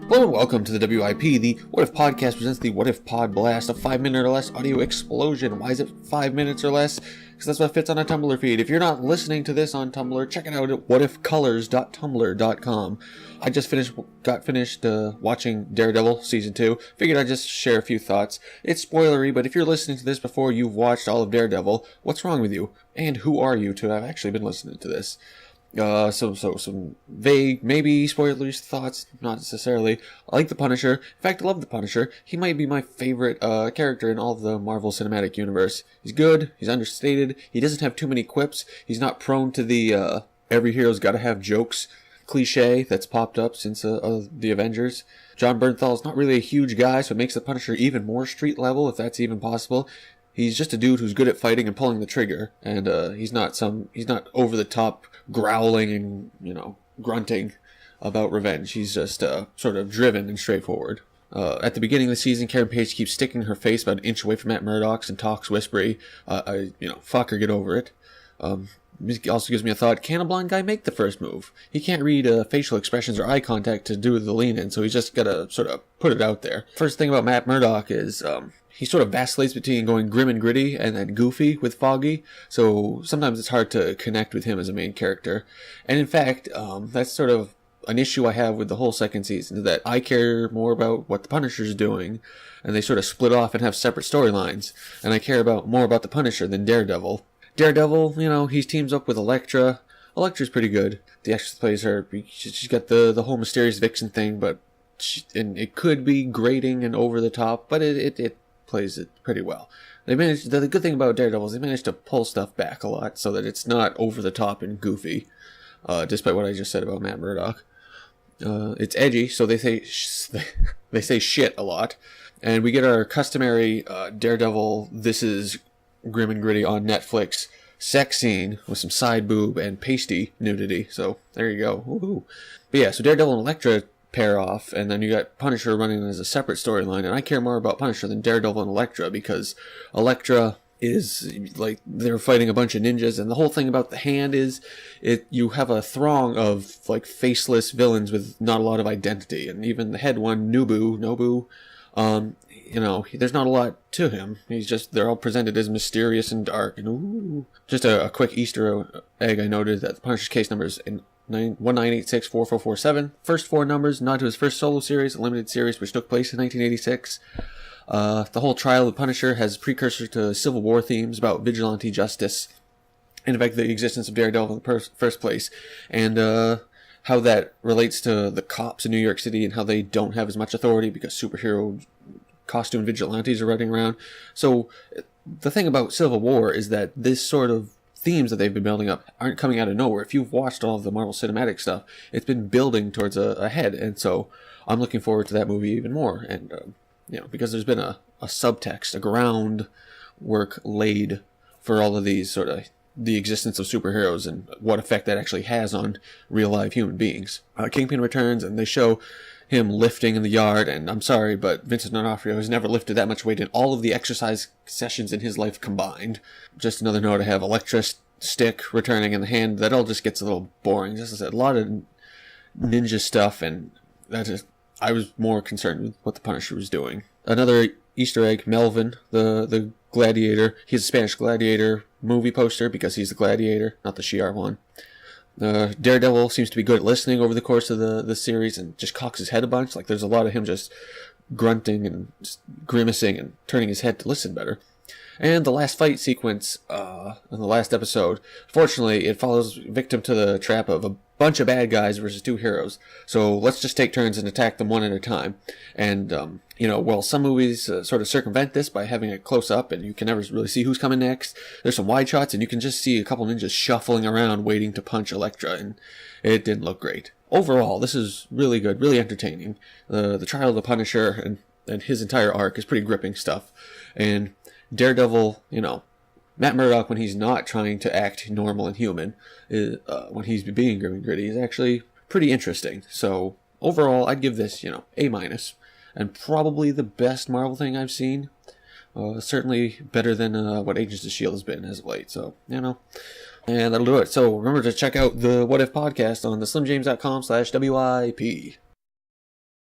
Hello and welcome to the WIP. The What If Podcast presents the What If Pod Blast, a 5-minute or less audio explosion. Why is it 5 minutes or less? Because that's what fits on a Tumblr feed. If you're not listening to this on Tumblr, check it out at whatifcolors.tumblr.com. I just got finished watching Daredevil Season 2. Figured I'd just share a few thoughts. It's spoilery, but if you're listening to this before you've watched all of Daredevil, what's wrong with you? And who are you to have actually been listening to this? Some vague, maybe spoilers thoughts, not necessarily. I like the Punisher. In fact, I love the Punisher. He might be my favorite character in all of the Marvel Cinematic Universe. He's good, he's understated, he doesn't have too many quips, he's not prone to the every hero's gotta have jokes cliche that's popped up since the Avengers. John Bernthal's not really a huge guy, so it makes the Punisher even more street level, if that's even possible. He's just a dude who's good at fighting and pulling the trigger, and he's not over the top growling and, grunting about revenge. He's just sort of driven and straightforward. At the beginning of the season, Karen Page keeps sticking her face about an inch away from Matt Murdock's and talks whispery. Fuck her, get over it. It also gives me a thought, can a blind guy make the first move? He can't read facial expressions or eye contact to do the lean-in, so he's just gotta sort of put it out there. First thing about Matt Murdock is he sort of vacillates between going grim and gritty and then goofy with Foggy, so sometimes it's hard to connect with him as a main character. And in fact, that's sort of an issue I have with the whole second season, is that I care more about what the Punisher's doing, and they sort of split off and have separate storylines, and I care more about the Punisher than Daredevil. Daredevil, he teams up with Elektra. Elektra's pretty good. The actress that plays her, she's got the whole mysterious vixen thing, but and it could be grating and over the top, but it plays it pretty well. The good thing about Daredevil is they managed to pull stuff back a lot so that it's not over the top and goofy, despite what I just said about Matt Murdock. It's edgy, so they say shit a lot, and we get our customary Daredevil, this is grim and gritty on Netflix sex scene with some side boob and pasty nudity. So there you go. Woohoo. But yeah, so Daredevil and Elektra pair off, and then you got Punisher running as a separate storyline, and I care more about Punisher than Daredevil and Elektra, because Elektra is like they're fighting a bunch of ninjas, and the whole thing about the hand is you have a throng of like faceless villains with not a lot of identity, and even the head one, Nobu, there's not a lot to him. They're all presented as mysterious and dark. And ooh. Just a quick Easter egg, I noted that the Punisher's case number is 1986-4447. First four numbers nod to his first solo series, a limited series which took place in 1986. The whole trial of Punisher has precursor to Civil War themes about vigilante justice, and in fact the existence of Daredevil in the first place, and how that relates to the cops in New York City and how they don't have as much authority because superhero costume vigilantes are running around. So the thing about Civil War is that this sort of themes that they've been building up aren't coming out of nowhere. If you've watched all of the Marvel Cinematic stuff, it's been building towards a head, and so I'm looking forward to that movie even more. And because there's been a subtext, a groundwork laid for all of these sort of the existence of superheroes and what effect that actually has on real live human beings. Kingpin returns, and they show him lifting in the yard, and I'm sorry, but Vincent D'Onofrio has never lifted that much weight in all of the exercise sessions in his life combined. Just another note, I have Elektra stick returning in the hand. That all just gets a little boring. Just a lot of ninja stuff, and I was more concerned with what the Punisher was doing. Another Easter egg, Melvin, the gladiator. He's a Spanish gladiator movie poster because he's the gladiator, not the Shi'ar one. Daredevil seems to be good at listening over the course of the series and just cocks his head a bunch. Like there's a lot of him just grunting and just grimacing and turning his head to listen better. And the last fight sequence in the last episode, fortunately, it follows victim to the trap of a bunch of bad guys versus two heroes. So let's just take turns and attack them one at a time. And, some movies sort of circumvent this by having it close up and you can never really see who's coming next. There's some wide shots and you can just see a couple ninjas shuffling around waiting to punch Elektra, and it didn't look great. Overall, this is really good, really entertaining. The trial of the Punisher and his entire arc is pretty gripping stuff. And Daredevil, Matt Murdock, when he's not trying to act normal and human, when he's being grim and gritty, is actually pretty interesting. So overall, I'd give this, A-, and probably the best Marvel thing I've seen. Certainly better than what Agents of S.H.I.E.L.D. has been as of late. So, and that'll do it. So remember to check out the What If podcast on theslimjames.com/WIP.